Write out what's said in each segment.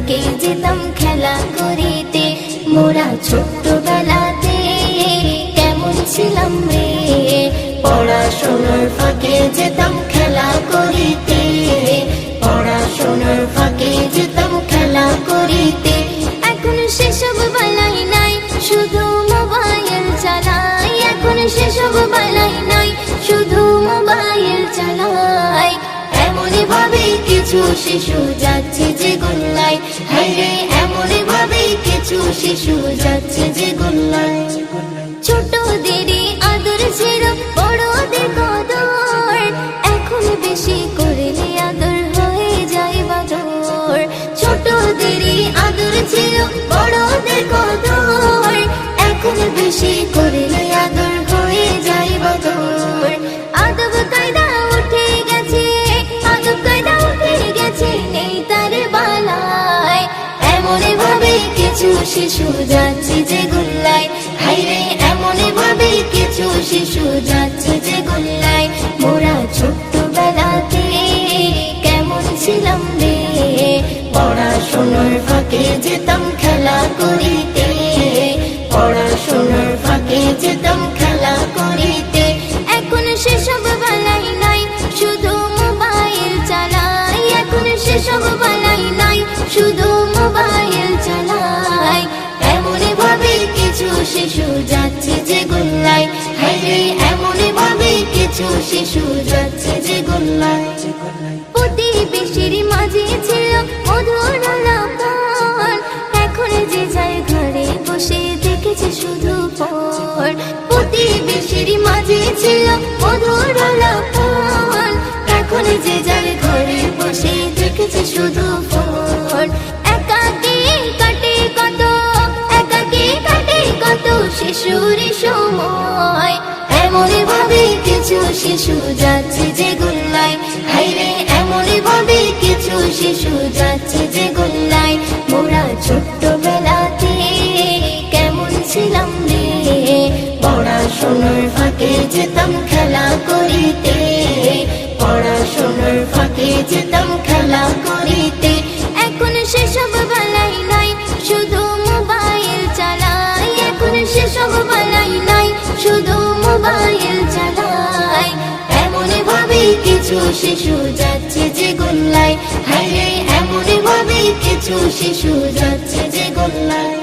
ফাঁকে যেতাম খেলা করিতে, মোরা ছোট্টবেলাতে কেমন ছিলাম রে। পড়াশোনার ফাঁকে যেতাম খেলা করিতে, পড়াশোনার ফাঁকে যেতাম খেলা করিতে। এখন সেসব বেলাই নাই, শুধু মোবাইল চালাই। এখন সেসব বেলাই নাই, শুধু মোবাইল চালাই। এমনই ভাবে কিছু শিশু যাচ্ছে যে গোল্লায়, হায়রে এমনই ভাবে কিছু শিশু যাচ্ছে যে গোল্লায়। ছোটদেরই আদর ছিল বড়দের কদর, এখন বেশি করলে আদর হয়ে যায় বাদর। ছোটদেরই আদর ছিল বড়দের কদর, এখন বেশি করলে আদর হয়ে যায় বাদর। আদব কায়দা উঠে গেছে, আদব কায়দা উঠে গেছে, নেই তার বালায়। এমনই ভাবে কিছু শিশু যাচ্ছে যে গোল্লায়, হায়রে এমনই ভাবে কিছু শিশু যাচ্ছে যে গোল্লায়। মোরা ছোট্টবেলাতে কেমন ছিলাম রে, পড়াশোনার ফাঁকে যেতাম খেলা করিতে, পড়াশোনার ফাঁকে যেতাম খেলা করিতে। এখন সেসব বেলাই নাই, শুধু মোবাইল চালাই। এখন সেসব বেলাই নাই, শুধু মোবাইল চালাই। এমনই ভাবে কিছু শিশু যাচ্ছে যে গোল্লায়, হায়রে এমনই ভাবে কিছু শিশু যাচ্ছে যে গোল্লায়। প্রতিবেশীর মাঝে ছিল মধুর আলাপন, এখন যে যায় ঘরে বসে দেখেছে শুধু পর। প্রতিবেশীর মাঝে ছিল মধুর আলাপন, এখন যে যায় ঘরে বসে দেখেছে শুধু পর। একাকী কাটে কত, একাকী কাটে কত শিশুর সময়। এমনই ভাবে কিছু শিশু যাচ্ছে যে গোল্লায়, হায়রে এমনই ভাবে কিছু শিশু যাচ্ছে যে গোল্লায়। মোরা ছোট্টবেলাতে কেমন ছিলাম রে, পড়াশোনার ফাঁকে যেতাম খেলা করিতে, পড়াশোনার ফাঁকে যেতাম খেলা করিতে। এখন সেসব বেলাই নাই, শুধু মোবাইল চালাই। এখন সেসব বেলাই নাই, শুধু মোবাইল চালাই। এমনই ভাবে কিছু শিশু যাচ্ছে যে গোল্লায়, হায়রে এমনই ভাবে কিছু শিশু যাচ্ছে যে গোল্লায়।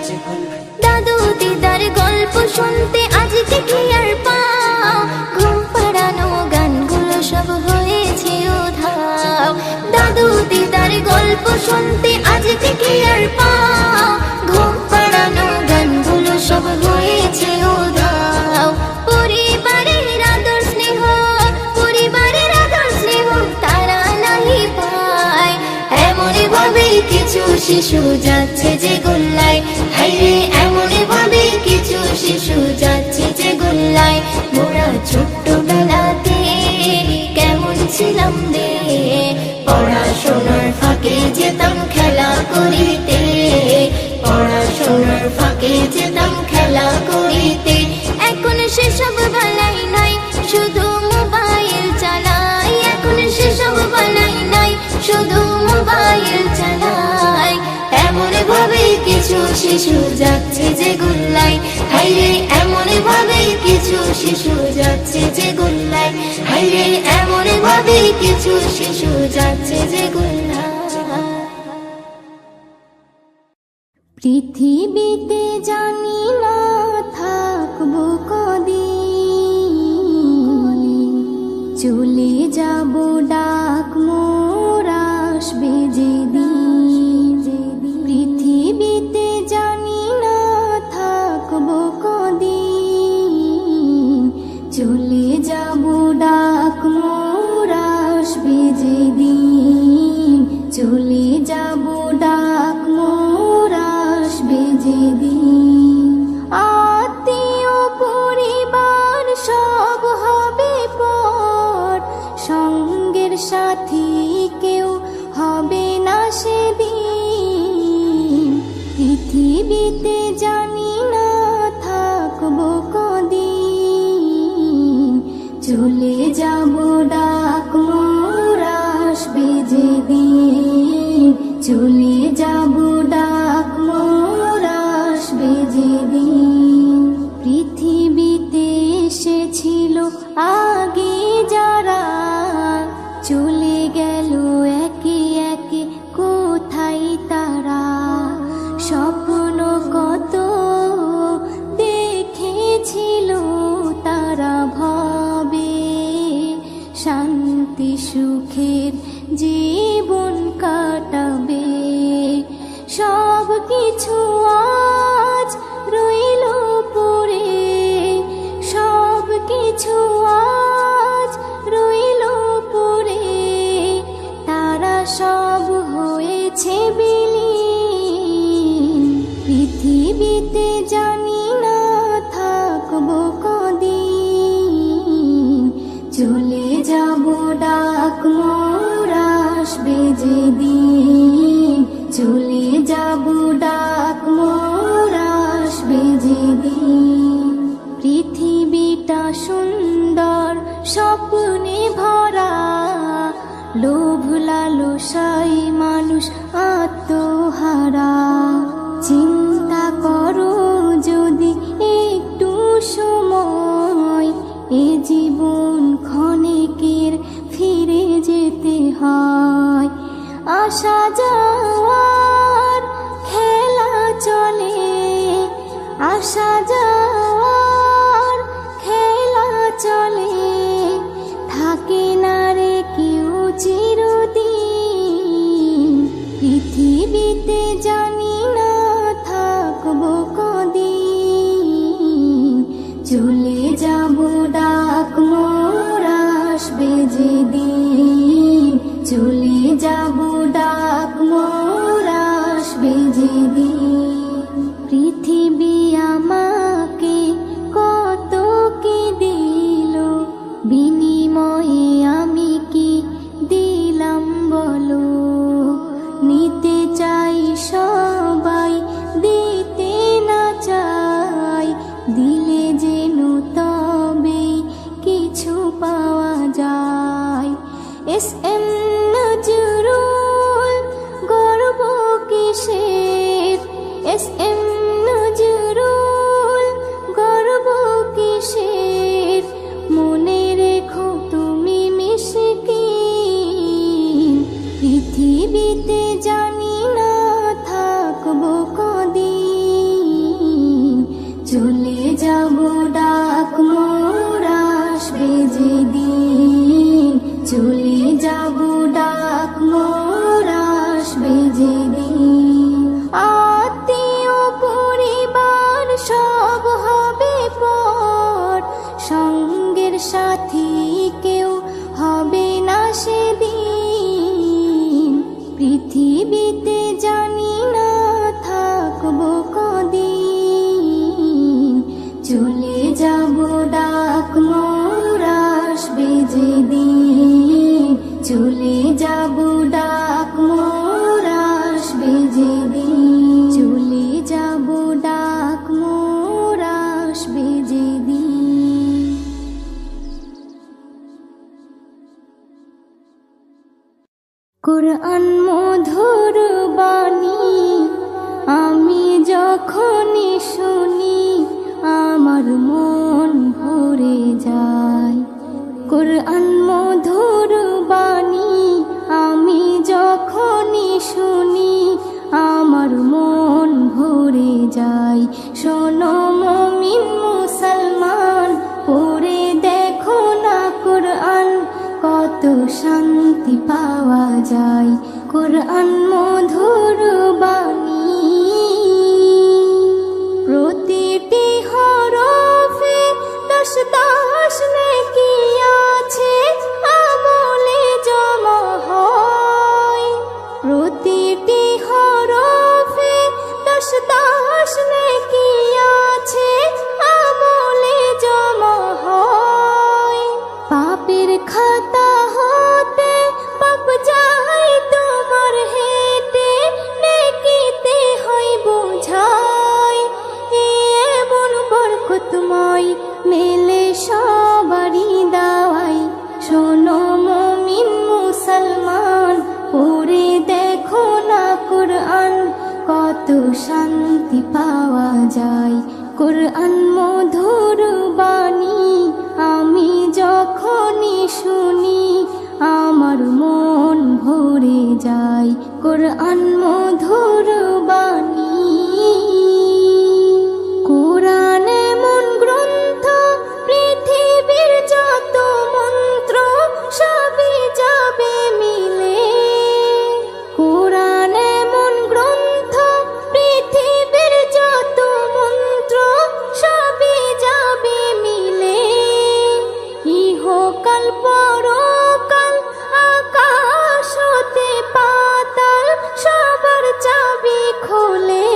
দাদু দিদার গল্প শুনতে আজকে কি আর পাও, ঘুম পাড়ানো গানগুলো সব হয়েছে উধাও। দাদু দিদার গল্প শুনতে আজকে কি আর পাও, ঘুম পাড়ানো গানগুলো সব হয়েছে উধাও। পরিবারের আদর স্নেহ, পরিবারের আদর স্নেহ তারা নাহি পায়। এমনই ভাবে কিছু শিশু যাচ্ছে যে গোল্লায়, হায়রে এমনই ভাবে কিছু শিশু যাচ্ছে যে গোল্লায়। মোরা ছোট্টবেলাতে কেমন ছিলাম রে, পড়াশোনার ফাঁকে যেতাম খেলা করিতে, পড়াশোনার ফাঁকে যেতাম খেলা করিতে। এখন সেসব বেলাই নাই, শুধু মোবাইল চালাই। এখন সেসব বেলাই নাই, শুধু মোবাইল চালাই। এমনই ভাবে কিছু শিশু যাচ্ছে যে গোল্লায়, হায়রে এমনই ভাবে কিছু শিশু যাচ্ছে যে গোল্লায়, হায়রে এমনই ভাবে কিছু শিশু যাচ্ছে যে গোল্লায়। পৃথিবীতে জানি না থাকবো কদিন, চলে যাব ডাক মোর আসবে যেদিন। পৃথিবীতে জানি না থাকবো কদিন, চলে যাব ডাক মোর আসবে যেদিন। চলে যাব ডাক মোর আসবে যেদিন। আত্মীয় পরিবার সব হবে পর, সঙ্গের সাথী কেউ হবে না সেদিন। পৃথিবীতে জানি না থাকবো কদিন, চলে যাব ডাক মোর আসবে যেদিন। চলে যাব সব কিছু আজ রইল পড়ে, সব কিছু আজ রইল পড়ে, তারা সব হয়েছে বিলীন। পৃথিবীতে জানি না থাকবো কদিন, চলে যাব ডাক মোর আসবে যেদিন, চলে যাব ডাক মোর আসবে যেদিন। পৃথিবীটা সুন্দর স্বপ্নে ভরা, লোভ লালসায় মানুষ আত্মহারা। চিন্তা করো যদি একটু সময়, এ জীবন ক্ষণিকের ফিরে যেতে হয়। আসা যাওয়ার খেলা চলে, আসা যাওয়ার খেলা চলে, থাকে না রে কেউ চিরদিন। পৃথিবীতে জানি না থাকবো কদিন, চলে যাব ডাক মোর আসবে যেদিন, চলে যাব ডাক মোর আসবে যেদিন। পৃথিবী আমাকে কত কি দিল, বিনিময়ে আমি কি দিলাম বলো। নিতে চাই সবাই, দিতে না চাই, দিলে যেন তবে কিছু পাওয়া যায়। এস এম নজরুল গর্ব কিসের, এস এম নজরুল গর্ব কিসের, মনে রেখো তুমি মিশকিন। পৃথিবীতে জানি না থাকবো কদিন, চলে যাব ডাক মোর আসবে যেদিন, চলে যাব ডাক মোর আসবে যেদিন। আত্মীয় পরিবার সব হবে পর, সঙ্গের সাথী কেউ হবে না সেদিন। পৃথিবীতে জানি না থাকবো কদিন, চলে যাব ডাক মোর আসবে যেদিন, চলে যাব ডাক মোর আসবে যেদিন, চলে যাব ডাক মোর আসবে যেদিন। কোরআন মধুর বাণী আমি যখনই শুনি, আমার মন ভরে যায়। কোরআন মধুর বাণী আমি যখনই শুনি, আমার মন ভরে যায়। শোনো মুমিন মুসলমান, পড়ে দেখো না কোরআন, কত শান্তি পাওয়া যায়। কোরআন মধুর বাণী, প্রতিটি হরফে 10 নেকি আছে, আমলে জমা হয়। প্রতিটি হরফে 10 নেকি আছে, আমলে জমা হয়। পাপের খাতা হতে পাপ যায় তোমার হেঁটে, নেকিতে হয় বোঝাই। এমন বরকতময় মেলে সবারই দাওয়াই। শোনো মুমিন মুসলমান, পড়ে দেখো না কোরআন, কত শান্তি পাওয়া যায়। কোরআন মধুর বাণী আমি যখনই শুনি, আমার মন ভরে যায়। কোরআন মধুর বাণী, কোরআন এমন গ্রন্থ, পৃথিবীর যত মন্ত্র সবই যাবে মিলে। কোরআন এমন গ্রন্থ, খোলে,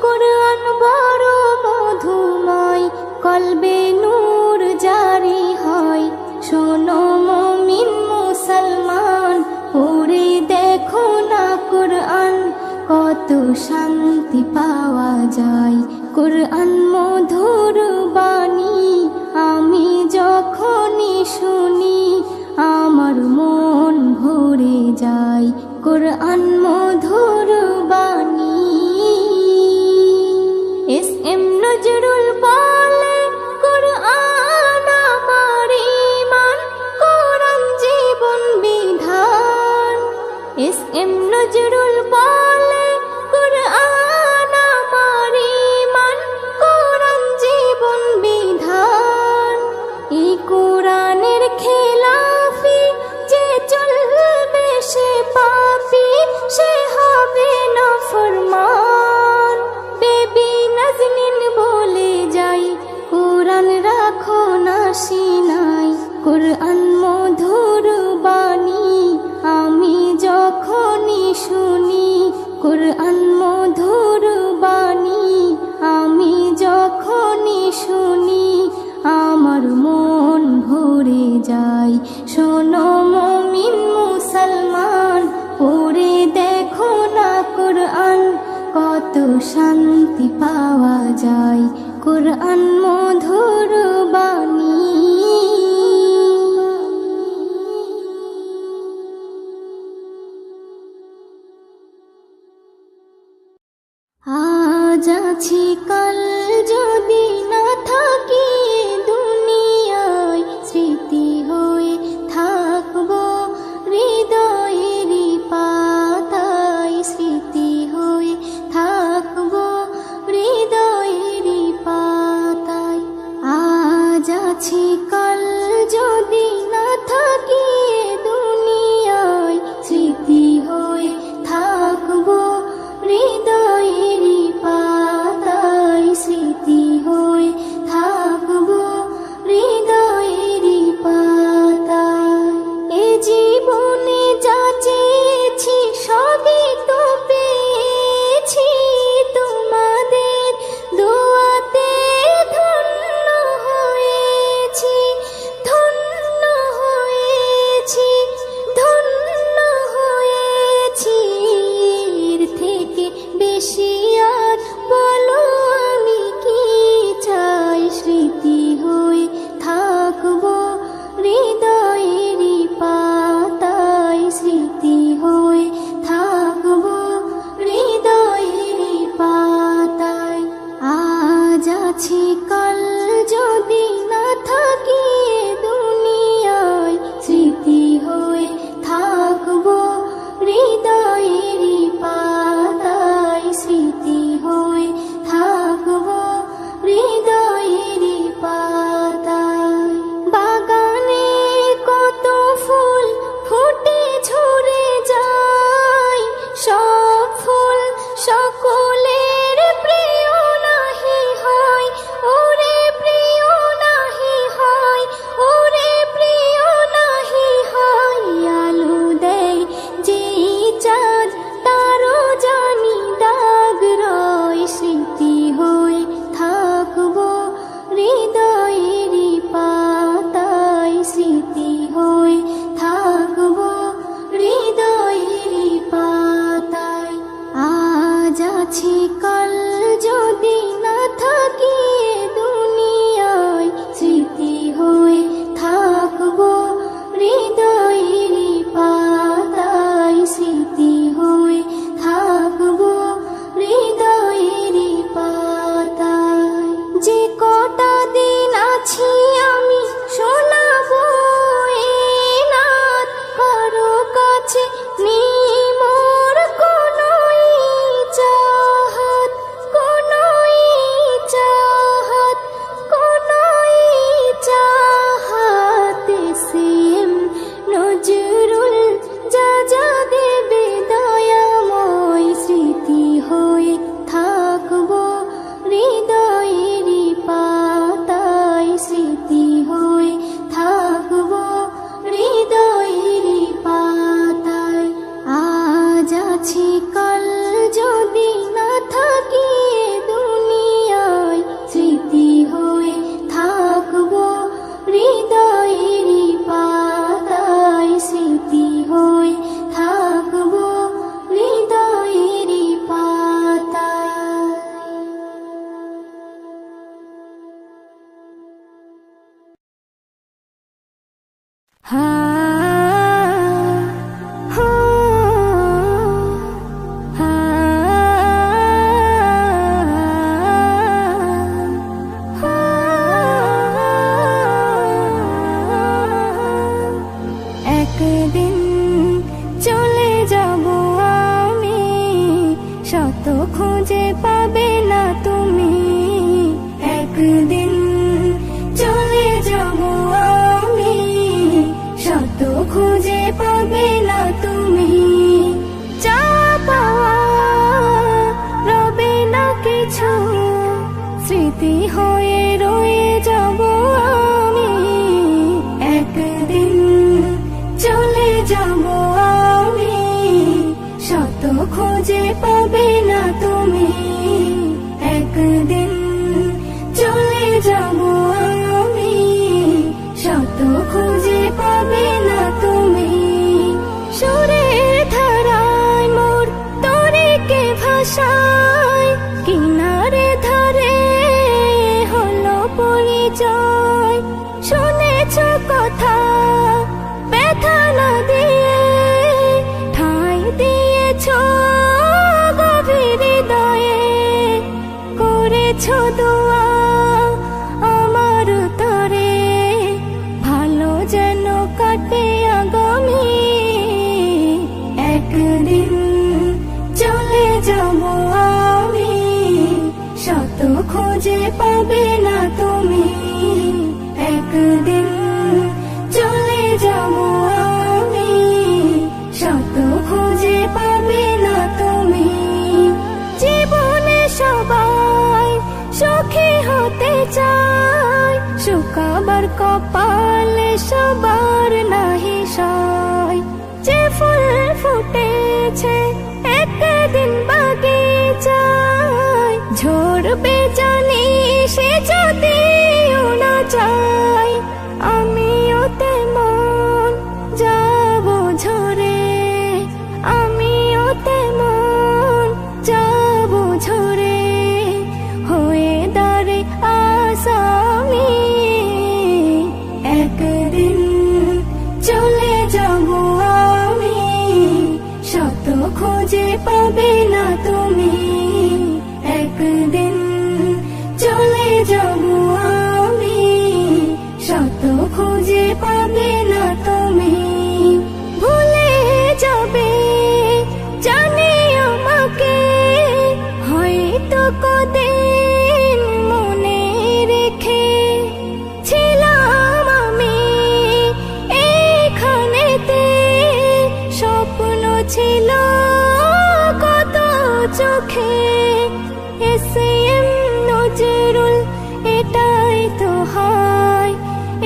কোরআন বড় মধুময়, কলবে নূর জারি হয়। শোনো মুমিন মুসলমান, পড়ে দেখো না কোরআন, কত শান্তি পাওয়া যায়। কোরআন মধুর বাণী, আমি যখনই শুনি আমার মন ভরে যায়। কোরআন মধুর বাণী। এস এম নজরুল বলে, কোরআন আমার ঈমান, কোরআন জীবন বিধান। এস এম নজরুল বলে, কোরআন আমার ঈমান, কোরআন জীবন বিধান। এই কোরআনের খেলাফি যে চলবে সে পাপী, সে হবে নাফরমান। বেবি নাজনীন বলে যাই, কোরআন রাখো না সিনায়। কোরআন মধুর বাণী, আমি যখনই শুনি কোরআন মধুর বাণী, আমি যখনই শুনি আমার মন ভরে যায়। শোনো মুমিন মুসলমান, পড়ে দেখো না কোরআন, কত শান্তি পাওয়া যায়। কোরআন মধুর বাণী। আজ আছি কাল যদি না থাকি দুনিয়ায়, স্মৃতি হয়ে থাকবো হৃদয়েরই পাতায়, স্মৃতি হয়ে থাকবো হৃদয়েরই পাতায়। আজ আছি কাল যদি না থাকি দুনিয়ায়, স্মৃতি হয়ে থাকবো হৃদয়েরই পাতায়, স্মৃতি হয়ে থাকবো হৃদয়েরই পাতায়। এ জীবনে যা চেয়েছি সবই তো পেয়েছি, তোমাদের দোয়াতে ধন্য হয়েছি, ধন্য হয়েছি, ধন্য হয়েছি। এর থেকে বেশি আর বলো আমি কি চাই, স্মৃতি হয়ে থাকবো হৃদয়েরই পাতায়, স্মৃতি হয়ে থাকবো হৃদয়েরই পাতায়। আজ আছি কাল যদি না থাকি দুনিয়ায়, স্মৃতি হয়ে থাকবো হৃদয়েরই পাতায়, স্মৃতি হয়ে থাকবো হৃদয়েরই পাতায়। বাগানে কত ফুল ফুটে ঝরে যায়, সব ফুল সকলের প্রিয় নাহি হয়, ওরে প্রিয় নাহি হয়, ওরে প্রিয় নাহি হয়। আলো দেয় যেই চাঁদ, তারও জানি দাগ রয়, স্মৃতি হয়ে থাকবো হৃদয়েরই পাতায়, স্মৃতি হয়ে থাকবো হৃদয়েরই পাতায়। আজ আছি কাল যদি না থাকি দুনিয়ায়, স্মৃতি হয়ে থাকবো হৃদয়েরই পাতায়, স্মৃতি হয়ে থাকবো হৃদয়েরই পাতায়। যে কটা দিন আছি আমি শোনাবো এ নাত, কারো কাছে নেই মোর কোনো চাহাত, কোনো শত খুঁজে পাবে না তুমি, একদিন চলে যাব আমি, শত খুঁজে পাবে না তুমি। যা পাওয়া রবে না কিছু, স্মৃতি হয়ে রয়ে যাব আমি, একদিন চলে যাব আমি, শত খুঁজে পাবে না তুমি, একদিন চলে যাব আমি, শত খুঁজে পাবে না তুমি। সুরের ধারায় মোর তরিকে ভাষায়, কিনারে ধারে হলো পরিচয়। শুনেছ কথা ব্যথা না দিয়ে, ঠাঁই দিয়েছ গভীর হৃদয়ে, করেছ দোয়া আমার তরে, ভালো যেন কাটে আগামী, একদিন চলে যাব আমি, শত খুঁজে পাবে না তুমি, একদিন চলে যাব আমি, শত খুঁজে পাবে না তুমি। জীবনে সবাই সুখী হতে চায়, শুকাবার কপালে সবার নাহি সয়। যে ফুল ফুটেছে একদিন বাগিচায়, ঝরবে জানি সে যদিও না চায়, আমিও তেমন যাব ঝরে, আমিও তেমন যাব ঝরে, হয়ে দাঁড়ে আসামি, একদিন চলে যাব আমি, শত খুঁজে পাবে না তুমি, একদিন চলে যাব আমি, শত খুঁজে পাবে না তুমি। ভুলে যাবে জানি আমাকে, হয়তো কদিন মনে রেখে, ছিলাম আমি এইখানেতে, স্বপ্ন ছিল কত চোখে। এসএম নজরুল এটাই তো হয়,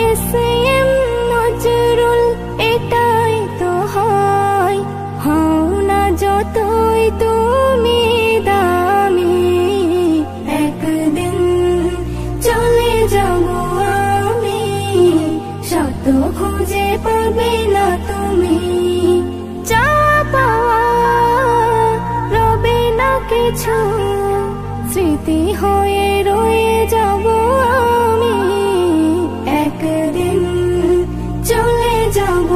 এসএম নজরুল এটাই তো হয়। হও না যতই তুমি দামি, একদিন চলে যাব আমি, শত খুঁজে পাবে না তুমি। যা পাওয়া রবে না কিছু, স্মৃতি হয়ে রয়ে যাব আমি, একদিন চলে যাব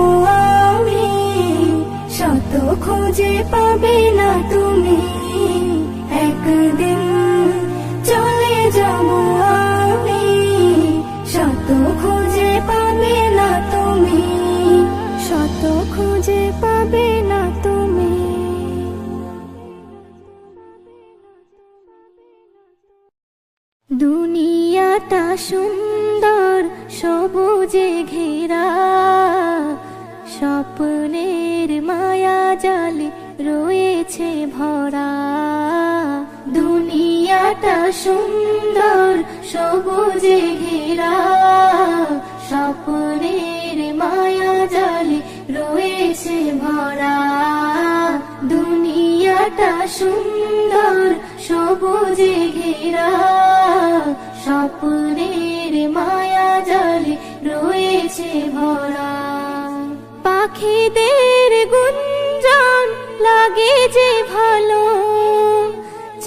আমি, শত খুঁজে পাবে না তুমি, একদিন চলে যাব আমি, শত খুঁজে পাবে না তুমি, শত খুঁজে পাবে না তুমি। দুনিয়াটা সুন্দর সবুজে ঘেরা, স্বপ্নের মায়া জালে রয়েছে ভরা। দুনিয়াটা সুন্দর সবুজে ঘেরা, স্বপ্নের মায়া জালে রয়েছে ভরা। দুনিয়াটা সুন্দর সবুজে ঘেরা, স্বপ্নের মায়া জালে রয়েছে ভরা। পাখিদের গুঞ্জন লাগে যে ভালো,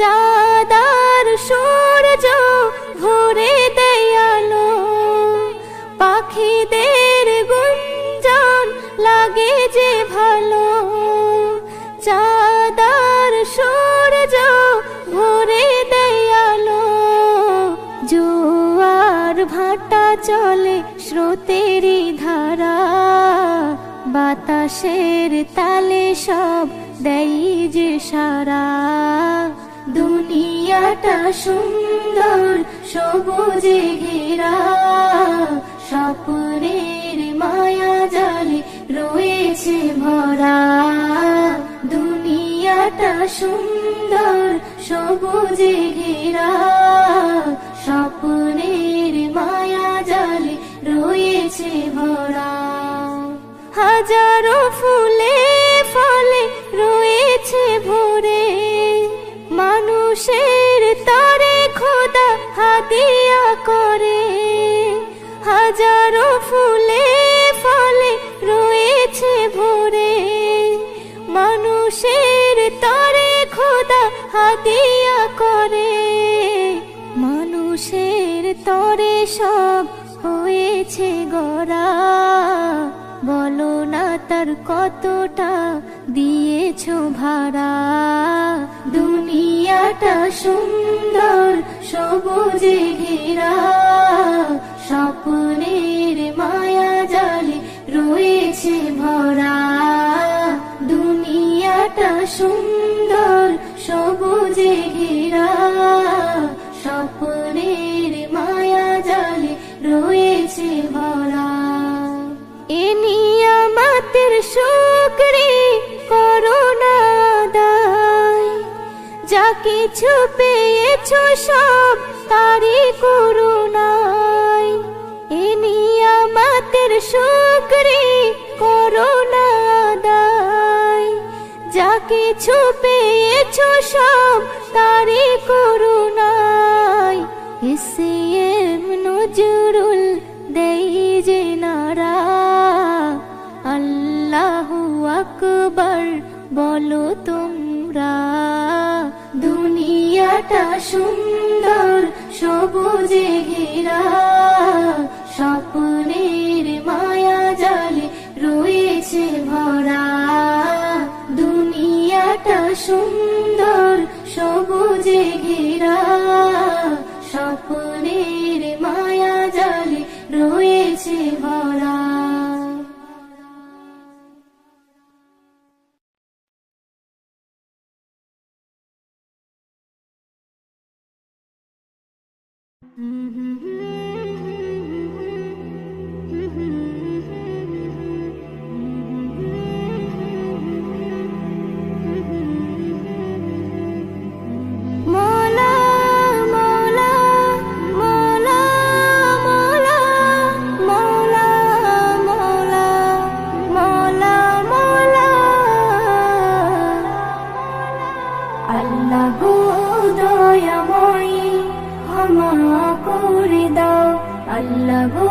চাঁদার সূর্য ভরে দেয় আলো। পাখিদের গুঞ্জন লাগে যে ভালো, চাঁদার সূর্য ভরে দেয় আলো। জোয়ার ভাটা চলে স্রোতেরই ধারা, বাতাসের তালে সব দেয় যে সারা। দুনিয়াটা সুন্দর সবুজে ঘেরা, স্বপ্নের মায়া জালে রয়েছে ভরা। দুনিয়াটা সুন্দর সবুজে ঘেরা, স্বপ্নের মায়া জালে রয়েছে ভরা। হাজারো ফুলে ফলে রয়েছে ভরে, মানুষের তরে খোদা হাদিয়া করে। হাজারো ফুলে ফলে রয়েছে ভরে, মানুষের তরে খোদা হাদিয়া করে। মানুষের তরে সব হয়েছে গড়া, বলো না তার কতটা দিয়েছো ভাড়া। দুনিয়াটা সুন্দর সবুজে ঘেরা, স্বপ্নের মায়া জালে রয়েছে ভরা। দুনিয়াটা সুন্দর সবুজে ঘেরা, স্বপ্নের মায়া জালে রয়েছে ভরা। এ নিয়ামতের শুকরি করো না আদায়, যা কিছু পেয়েছো সব তারি করুণায়। এ নিয়ামতের শুকরি করো না আদায়, যা কিছু পেয়েছো সব তারি করুণায়। এসএম নজরুল দেই যে নারা, আল্লাহু আকবার বলো তোমরা। দুনিয়াটা সুন্দর সবুজে ঘেরা, স্বপ্নের মায়া জালে রয়েছে ভরা। দুনিয়াটা সুন্দর সবুজে ঘেরা, স্বপ্নের মায়া জালে রয়েছে ভরা। মৌলা মৌলা মৌলা মৌলা মৌলা মৌলা মৌলা মৌলা। আল্লাহ গো দয়াময়ী ক্ষমা করে দাও, আল্লাহ গো